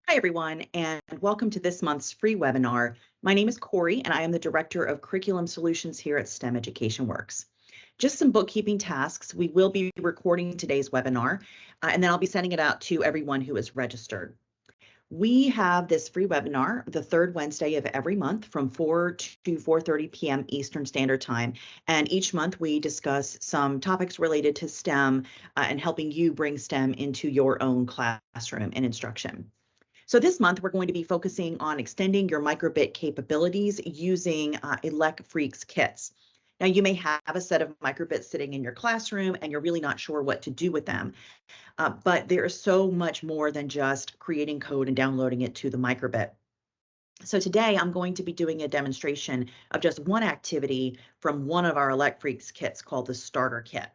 Hi, everyone, and welcome to this month's free webinar. My name is Corey, and I am the Director of Curriculum Solutions here at STEM Education Works. Just some bookkeeping tasks. We will be recording today's webinar, and then I'll be sending it out to everyone who is registered. We have this free webinar the third Wednesday of every month from 4 to 4:30 p.m. Eastern Standard Time. And each month we discuss some topics related to STEM and helping you bring STEM into your own classroom and instruction. So this month, we're going to be focusing on extending your microbit capabilities using Elecfreaks kits. Now, you may have a set of microbits sitting in your classroom and you're really not sure what to do with them, but there is so much more than just creating code and downloading it to the microbit. So today I'm going to be doing a demonstration of just one activity from one of our Elecfreaks kits called the Starter Kit.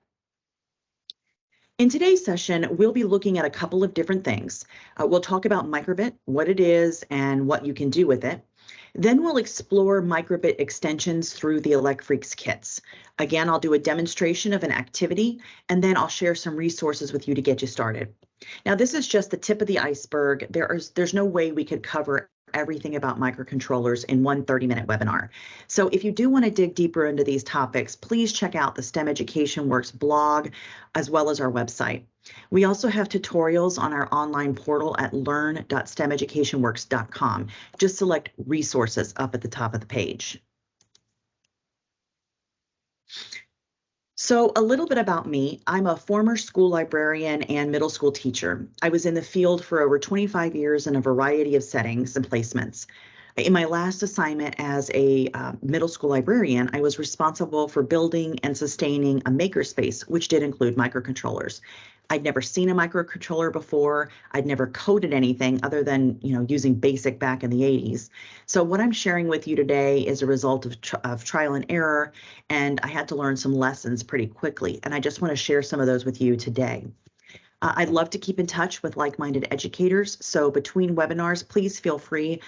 In today's session, we'll be looking at a couple of different things. We'll talk about microbit, what it is, and what you can do with it. Then we'll explore microbit extensions through the Elecfreaks kits. Again, I'll do a demonstration of an activity, and then I'll share some resources with you to get you started. Now, this is just the tip of the iceberg. There's no way we could cover everything about microcontrollers in one 30-minute webinar. So if you do want to dig deeper into these topics, please check out the STEM Education Works blog, as well as our website. We also have tutorials on our online portal at learn.stemeducationworks.com. Just select resources up at the top of the page. So a little bit about me. I'm a former school librarian and middle school teacher. I was in the field for over 25 years in a variety of settings and placements. In my last assignment as a middle school librarian, I was responsible for building and sustaining a makerspace, which did include microcontrollers. I'd never seen a microcontroller before. I'd never coded anything other than, using BASIC back in the 80s. So what I'm sharing with you today is a result of trial and error, and I had to learn some lessons pretty quickly, and I just want to share some of those with you today. I'd love to keep in touch with like-minded educators, so between webinars, please feel free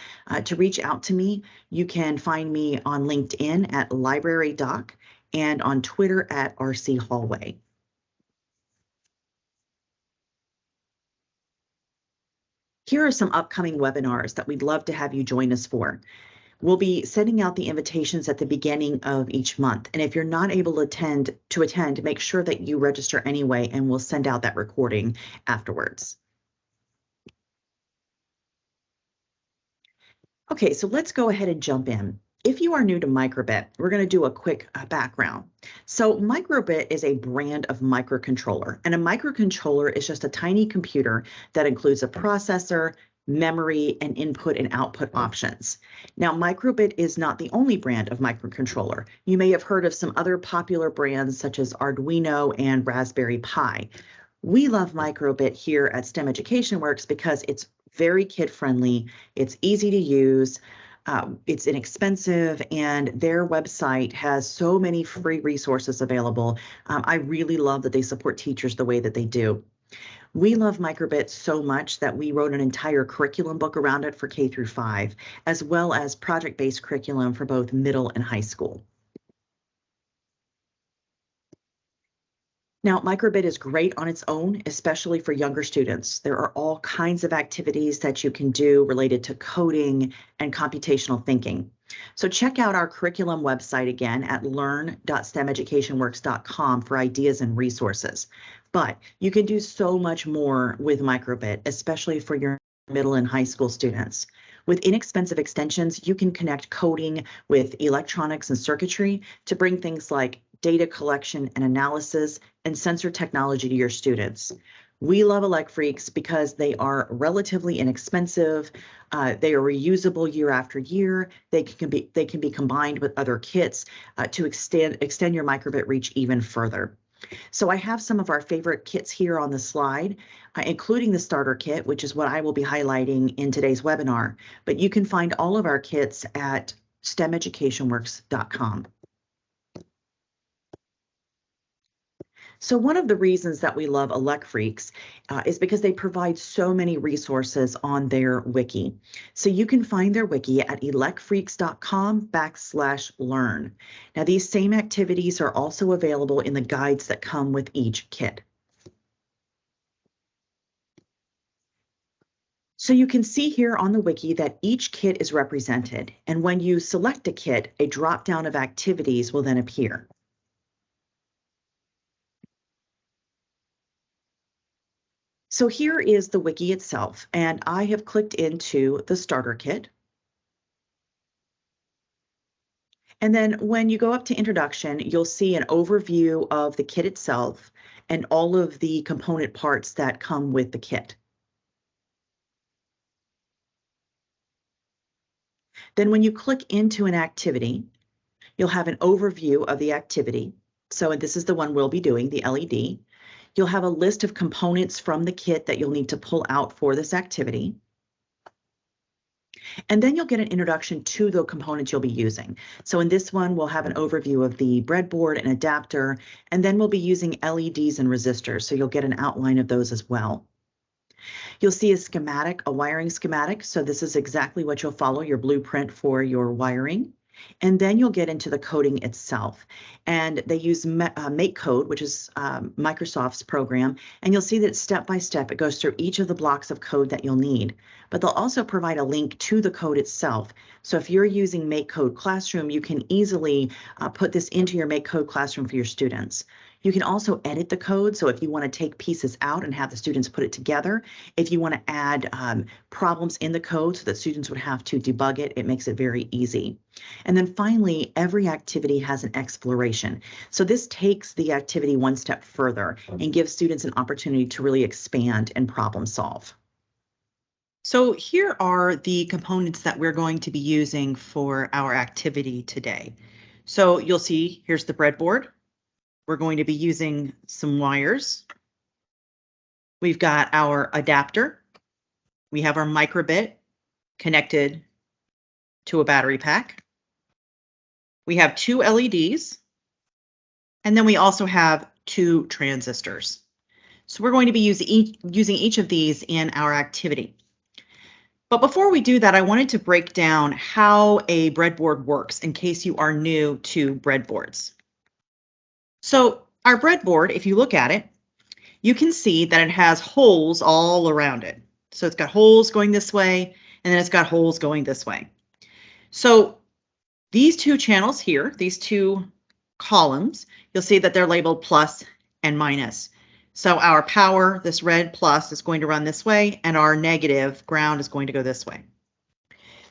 to reach out to me. You can find me on LinkedIn at LibraryDoc and on Twitter at RC Hallway. Here are some upcoming webinars that we'd love to have you join us for. We'll be sending out the invitations at the beginning of each month. And if you're not able to attend, make sure that you register anyway, and we'll send out that recording afterwards. Okay, so let's go ahead and jump in. If you are new to microbit, we're going to do a quick background. So microbit is a brand of microcontroller, and a microcontroller is just a tiny computer that includes a processor, memory, and input and output options. Now, microbit is not the only brand of microcontroller. You may have heard of some other popular brands such as Arduino and Raspberry Pi. We love microbit here at STEM Education Works because it's very kid-friendly, it's easy to use, it's inexpensive, and their website has so many free resources available. I really love that they support teachers the way that they do. We love microbit so much that we wrote an entire curriculum book around it for K through 5, as well as project-based curriculum for both middle and high school. Now, microbit is great on its own, especially for younger students. There are all kinds of activities that you can do related to coding and computational thinking. So check out our curriculum website again at learn.stemeducationworks.com for ideas and resources. But you can do so much more with microbit, especially for your middle and high school students. With inexpensive extensions, you can connect coding with electronics and circuitry to bring things like data collection and analysis and sensor technology to your students. We love Elecfreaks because they are relatively inexpensive. They are reusable year after year. They can be combined with other kits to extend your microbit reach even further. So I have some of our favorite kits here on the slide, including the starter kit, which is what I will be highlighting in today's webinar. But you can find all of our kits at stemeducationworks.com. So one of the reasons that we love Elecfreaks is because they provide so many resources on their wiki. So you can find their wiki at elecfreaks.com/learn. Now, these same activities are also available in the guides that come with each kit. So you can see here on the wiki that each kit is represented, and when you select a kit, a drop-down of activities will then appear. So here is the wiki itself, and I have clicked into the starter kit. And then when you go up to introduction, you'll see an overview of the kit itself and all of the component parts that come with the kit. Then when you click into an activity, you'll have an overview of the activity. So this is the one we'll be doing, the LED. You'll have a list of components from the kit that you'll need to pull out for this activity. And then you'll get an introduction to the components you'll be using. So in this one, we'll have an overview of the breadboard and adapter, and then we'll be using LEDs and resistors. So you'll get an outline of those as well. You'll see a schematic, a wiring schematic. So this is exactly what you'll follow, your blueprint for your wiring. And then you'll get into the coding itself. And they use MakeCode, which is Microsoft's program. And you'll see that step by step, it goes through each of the blocks of code that you'll need. But they'll also provide a link to the code itself. So if you're using MakeCode Classroom, you can easily put this into your MakeCode Classroom for your students. You can also edit the code. So if you want to take pieces out and have the students put it together, if you want to add problems in the code so that students would have to debug it, it makes it very easy. And then finally, every activity has an exploration. So this takes the activity one step further and gives students an opportunity to really expand and problem solve. So here are the components that we're going to be using for our activity today. So you'll see here's the breadboard. We're going to be using some wires. We've got our adapter. We have our microbit connected to a battery pack. We have 2 LEDs. And then we also have 2 transistors. So we're going to be using each of these in our activity. But before we do that, I wanted to break down how a breadboard works in case you are new to breadboards. So our breadboard, if you look at it, you can see that it has holes all around it. So it's got holes going this way, and then it's got holes going this way. So these 2 channels here, these 2 columns, you'll see that they're labeled plus and minus. So our power, this red plus, is going to run this way, and our negative ground is going to go this way.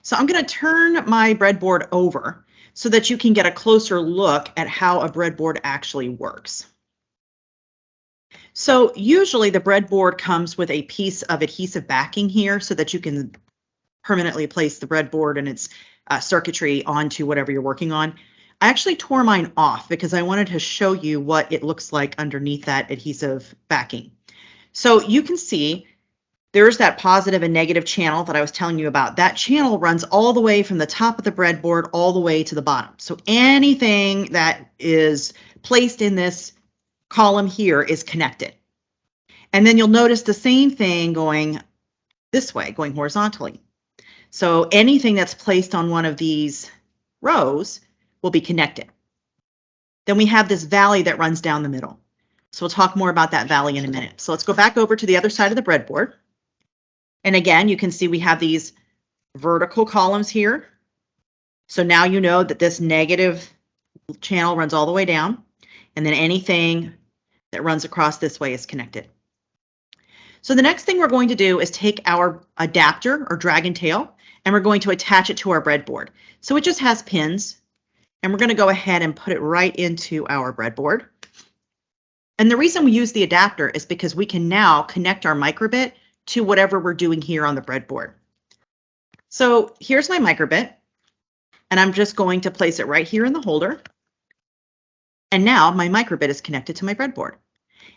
So I'm going to turn my breadboard over so that you can get a closer look at how a breadboard actually works. So usually the breadboard comes with a piece of adhesive backing here so that you can permanently place the breadboard and its circuitry onto whatever you're working on. I actually tore mine off because I wanted to show you what it looks like underneath that adhesive backing. So you can see there's that positive and negative channel that I was telling you about. That channel runs all the way from the top of the breadboard all the way to the bottom. So anything that is placed in this column here is connected. And then you'll notice the same thing going this way, going horizontally. So anything that's placed on one of these rows will be connected. Then we have this valley that runs down the middle. So we'll talk more about that valley in a minute. So let's go back over to the other side of the breadboard. And again, you can see we have these vertical columns here. So now you know that this negative channel runs all the way down, and then anything that runs across this way is connected. So the next thing we're going to do is take our adapter or dragon tail, and we're going to attach it to our breadboard. So it just has pins, and we're going to go ahead and put it right into our breadboard. And the reason we use the adapter is because we can now connect our microbit to whatever we're doing here on the breadboard. So here's my microbit, and I'm just going to place it right here in the holder. And now my microbit is connected to my breadboard.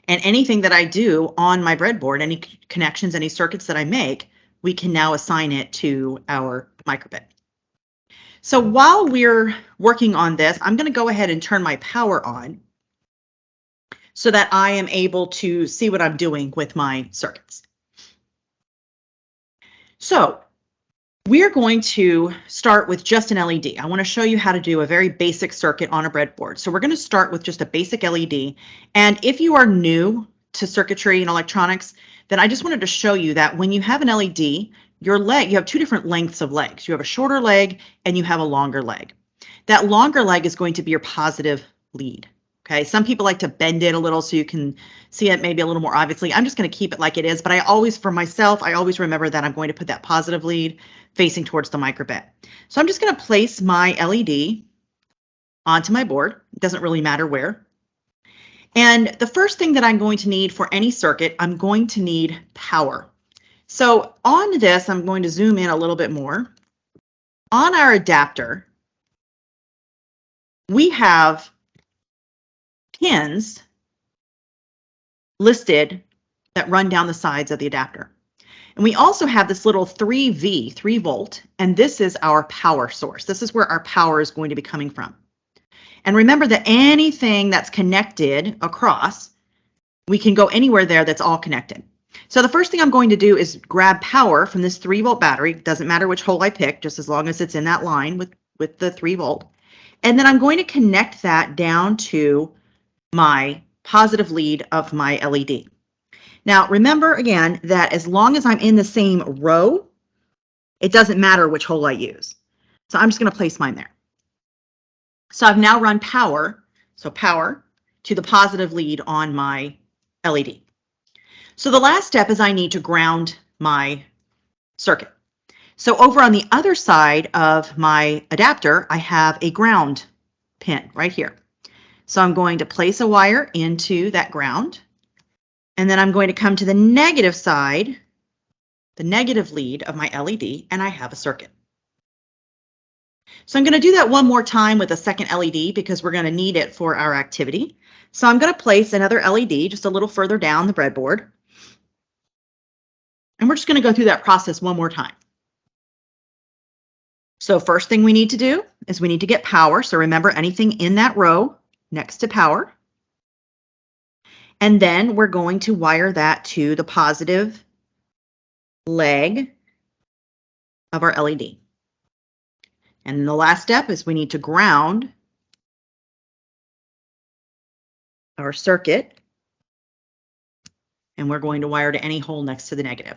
And anything that I do on my breadboard, any connections, any circuits that I make, we can now assign it to our microbit. So while we're working on this, I'm going to go ahead and turn my power on so that I am able to see what I'm doing with my circuits. So we're going to start with just an LED. I want to show you how to do a very basic circuit on a breadboard. So we're going to start with just a basic LED. And if you are new to circuitry and electronics, then I just wanted to show you that when you have an LED, your leg, you have two different lengths of legs. You have a shorter leg and you have a longer leg. That longer leg is going to be your positive lead. Okay, some people like to bend it a little so you can see it maybe a little more obviously. I'm just going to keep it like it is, but I always, for myself, I always remember that I'm going to put that positive lead facing towards the microbit. So I'm just going to place my LED onto my board. It doesn't really matter where. And the first thing that I'm going to need for any circuit, I'm going to need power. So on this, I'm going to zoom in a little bit more. On our adapter, we have pins listed that run down the sides of the adapter. And we also have this little 3 volt, and this is our power source. This is where our power is going to be coming from. And remember that anything that's connected across, we can go anywhere there that's all connected. So the first thing I'm going to do is grab power from this 3 volt battery. Doesn't matter which hole I pick, just as long as it's in that line with the 3 volt. And then I'm going to connect that down to my positive lead of my LED. Now, remember again that as long as I'm in the same row, it doesn't matter which hole I use. So I'm just going to place mine there. So I've now run power, so power to the positive lead on my LED. So the last step is I need to ground my circuit. So over on the other side of my adapter, I have a ground pin right here. So I'm going to place a wire into that ground, and then I'm going to come to the negative side, the negative lead of my LED, and I have a circuit. So I'm going to do that one more time with a second LED because we're going to need it for our activity. So I'm going to place another LED just a little further down the breadboard. And we're just going to go through that process one more time. So first thing we need to do is we need to get power. So remember anything in that row next to power. And then we're going to wire that to the positive leg of our LED. And the last step is we need to ground our circuit, and we're going to wire to any hole next to the negative.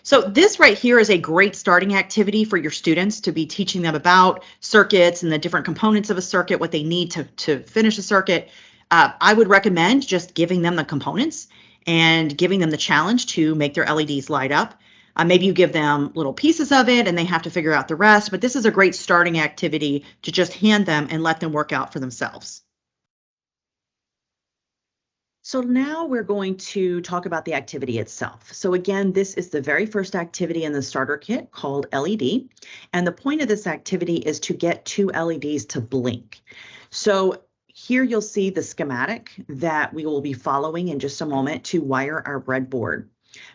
So this right here is a great starting activity for your students to be teaching them about circuits and the different components of a circuit, what they need to finish a circuit. I would recommend just giving them the components and giving them the challenge to make their LEDs light up. Maybe you give them little pieces of it and they have to figure out the rest, but this is a great starting activity to just hand them and let them work out for themselves. So now we're going to talk about the activity itself. So again, this is the very first activity in the starter kit called LED. And the point of this activity is to get 2 LEDs to blink. So here you'll see the schematic that we will be following in just a moment to wire our breadboard.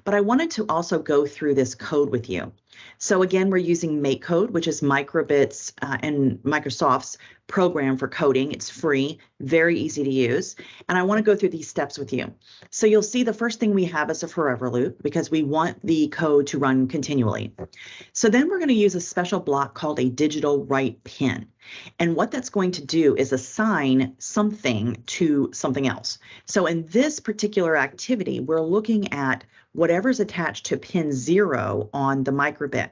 But I wanted to also go through this code with you. So again, we're using MakeCode, which is Microbit's and Microsoft's program for coding. It's free, very easy to use. And I want to go through these steps with you. So you'll see the first thing we have is a forever loop because we want the code to run continually. So then we're going to use a special block called a digital write pin. And what that's going to do is assign something to something else. So in this particular activity, we're looking at whatever's attached to pin 0 on the microbit.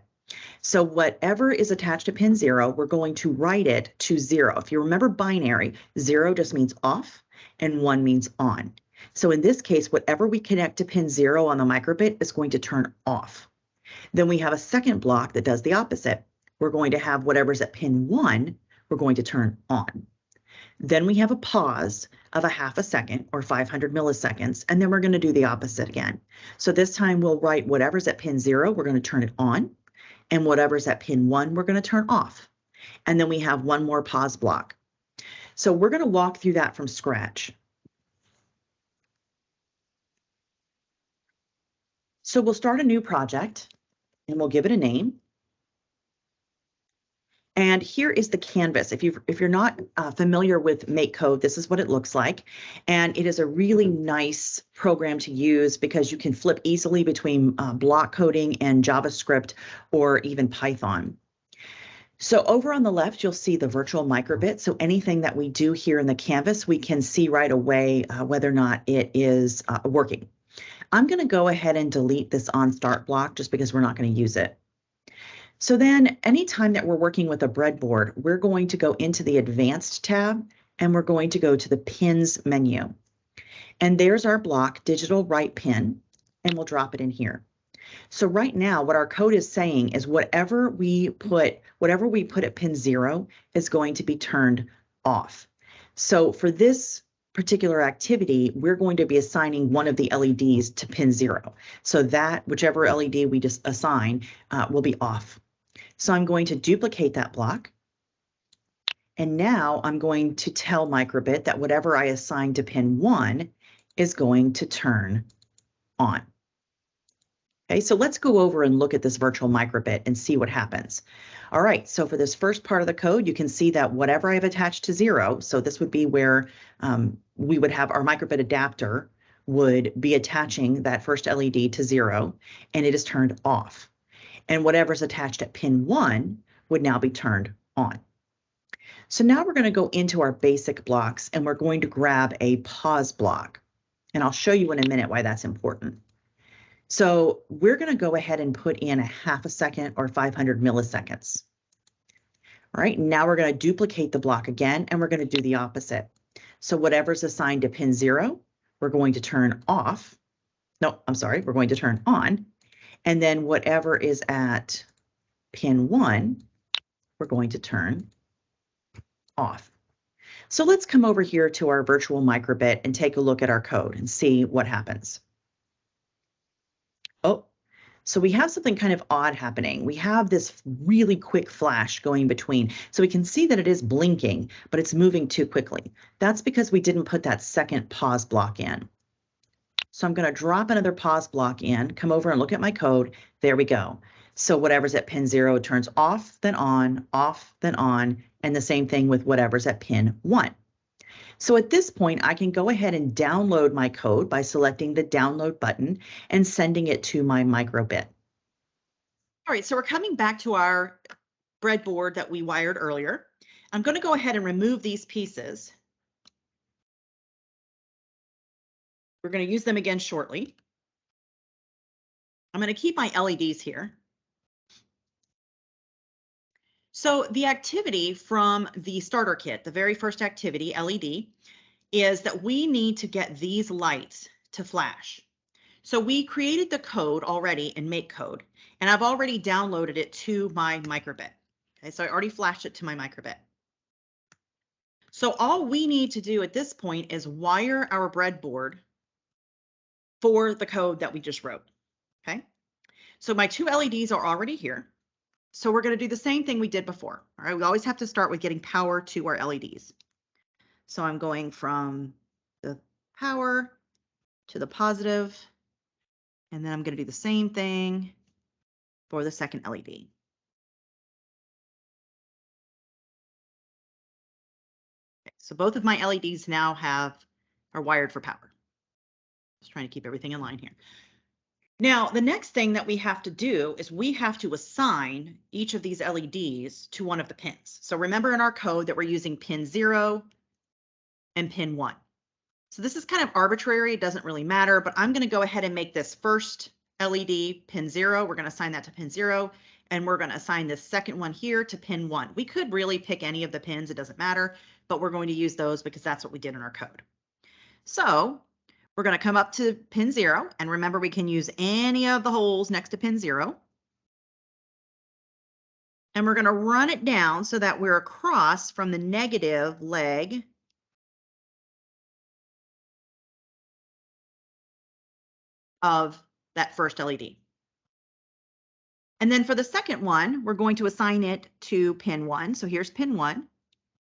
So whatever is attached to pin 0, we're going to write it to 0. If you remember binary, 0 just means off and 1 means on. So in this case, whatever we connect to pin 0 on the microbit is going to turn off. Then we have a second block that does the opposite. We're going to have whatever's at pin 1, we're going to turn on. Then we have a pause of a half a second or 500 milliseconds, and then we're going to do the opposite again. So this time we'll write whatever's at pin 0, we're going to turn it on, and whatever's at pin 1, we're going to turn off. And then we have one more pause block. So we're going to walk through that from scratch. So we'll start a new project, and we'll give it a name. And here is the canvas. If you're not familiar with MakeCode, this is what it looks like. And it is a really nice program to use because you can flip easily between block coding and JavaScript or even Python. So over on the left, you'll see the virtual microbit. So anything that we do here in the canvas, we can see right away whether or not it is working. I'm going to go ahead and delete this on start block just because we're not going to use it. So then anytime that we're working with a breadboard, we're going to go into the advanced tab and we're going to go to the pins menu. And there's our block, digital write pin, and we'll drop it in here. So right now, what our code is saying is whatever we put at pin 0 is going to be turned off. So for this particular activity, we're going to be assigning one of the LEDs to pin 0. So that whichever LED we just assign will be off. So I'm going to duplicate that block. And now I'm going to tell microbit that whatever I assign to pin 1 is going to turn on. Okay, so let's go over and look at this virtual microbit and see what happens. All right, so for this first part of the code, you can see that whatever I've attached to 0, so this would be where we would have our microbit adapter would be attaching that first LED to 0, and it is turned off. And whatever's attached at pin 1 would now be turned on. So now we're going to go into our basic blocks and we're going to grab a pause block. And I'll show you in a minute why that's important. So we're going to go ahead and put in a ½ second or 500 milliseconds. All right, now we're going to duplicate the block again and we're going to do the opposite. So whatever's assigned to pin 0, we're going to turn off. No, I'm sorry, we're going to turn on. And then whatever is at pin 1, we're going to turn off. So let's come over here to our virtual microbit and take a look at our code and see what happens. Oh, so we have something kind of odd happening. We have this really quick flash going between. So we can see that it is blinking, but it's moving too quickly. That's because we didn't put that second pause block in. So I'm going to drop another pause block in, come over and look at my code. There we go. So whatever's at pin 0 turns off, then on, and the same thing with whatever's at pin 1. So at this point, I can go ahead and download my code by selecting the download button and sending it to my microbit. All right, so we're coming back to our breadboard that we wired earlier. I'm going to go ahead and remove these pieces. We're going to use them again shortly. I'm going to keep my LEDs here. So the activity from the starter kit, the very first activity, LED, is that we need to get these lights to flash. So we created the code already in MakeCode, and I've already downloaded it to my microbit. Okay, so I already flashed it to my microbit. So all we need to do at this point is wire our breadboard for the code that we just wrote. Okay, so my 2 LEDs are already here. So we're going to do the same thing we did before. All right, we always have to start with getting power to our LEDs. So I'm going from the power to the positive, and then I'm going to do the same thing for the second LED. Okay, so both of my LEDs now are wired for power. Just trying to keep everything in line here. Now, the next thing that we have to do is we have to assign each of these LEDs to one of the pins. So remember in our code that we're using pin 0 and pin 1. So this is kind of arbitrary, it doesn't really matter, but I'm going to go ahead and make this first LED pin 0. We're going to assign that to pin 0, and we're going to assign this second one here to pin 1. We could really pick any of the pins, it doesn't matter, but we're going to use those because that's what we did in our code. So we're going to come up to pin 0, and remember we can use any of the holes next to pin 0. And we're going to run it down so that we're across from the negative leg of that first LED. And then for the second one, we're going to assign it to pin 1. So here's pin 1. I'm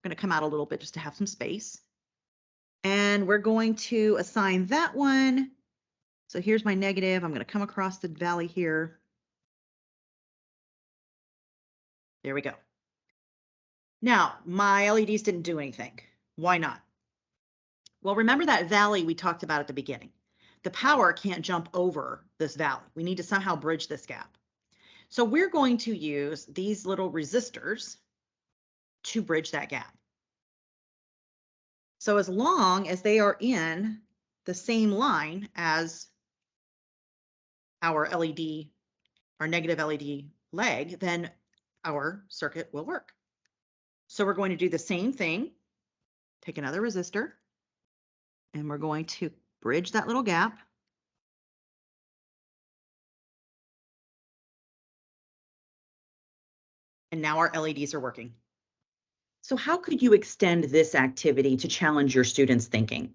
going to come out a little bit just to have some space. And we're going to assign that one. So here's my negative. I'm going to come across the valley here. There we go. Now, my LEDs didn't do anything. Why not? Well, remember that valley we talked about at the beginning. The power can't jump over this valley. We need to somehow bridge this gap. So we're going to use these little resistors to bridge that gap. So as long as they are in the same line as our LED, our negative LED leg, then our circuit will work. So we're going to do the same thing. Take another resistor, and we're going to bridge that little gap. And now our LEDs are working. So how could you extend this activity to challenge your students' thinking?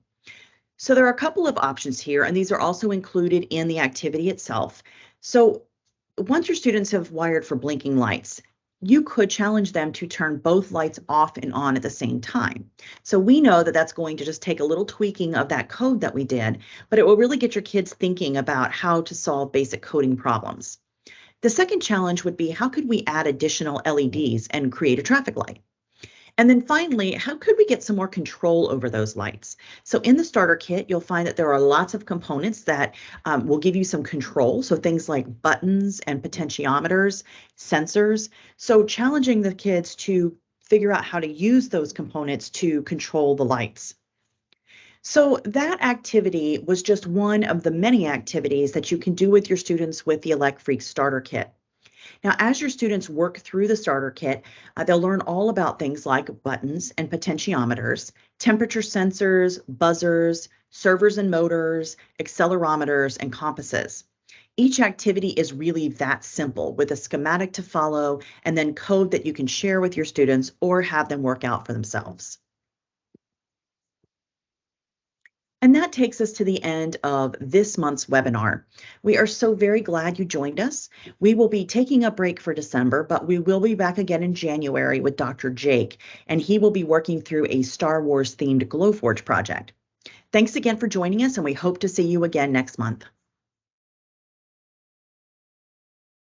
So there are a couple of options here, and these are also included in the activity itself. So once your students have wired for blinking lights, you could challenge them to turn both lights off and on at the same time. So we know that that's going to just take a little tweaking of that code that we did, but it will really get your kids thinking about how to solve basic coding problems. The second challenge would be, how could we add additional LEDs and create a traffic light? And then finally, how could we get some more control over those lights? So in the starter kit, you'll find that there are lots of components that will give you some control. So things like buttons and potentiometers, sensors. So challenging the kids to figure out how to use those components to control the lights. So that activity was just one of the many activities that you can do with your students with the Elecfreaks starter kit. Now, as your students work through the starter kit, they'll learn all about things like buttons and potentiometers, temperature sensors, buzzers, servers and motors, accelerometers, and compasses. Each activity is really that simple, with a schematic to follow and then code that you can share with your students or have them work out for themselves. And that takes us to the end of this month's webinar. We are so very glad you joined us. We will be taking a break for December, but we will be back again in January with Dr. Jake, and he will be working through a Star Wars themed Glowforge project. Thanks again for joining us, and we hope to see you again next month.